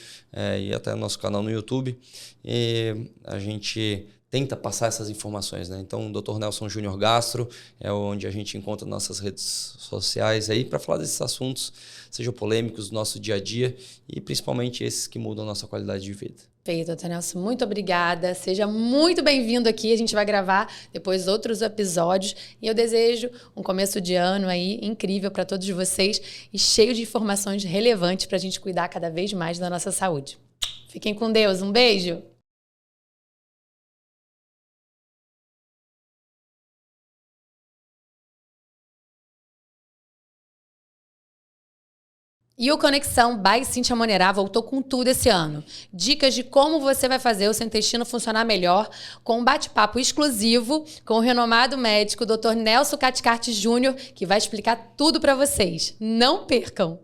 e até no nosso canal no YouTube. E a gente tenta passar essas informações, né? Então, o Dr. Nelson Júnior Gastro é onde a gente encontra nossas redes sociais aí para falar desses assuntos, sejam polêmicos do nosso dia a dia e principalmente esses que mudam a nossa qualidade de vida. Perfeito, Dr. Nelson, muito obrigada. Seja muito bem-vindo aqui. A gente vai gravar depois outros episódios e eu desejo um começo de ano aí incrível para todos vocês e cheio de informações relevantes para a gente cuidar cada vez mais da nossa saúde. Fiquem com Deus. Um beijo! E o Conexão by Cíntia Monerá voltou com tudo esse ano. Dicas de como você vai fazer o seu intestino funcionar melhor, com um bate-papo exclusivo com o renomado médico Dr. Nelson Caticarte Júnior, que vai explicar tudo para vocês. Não percam!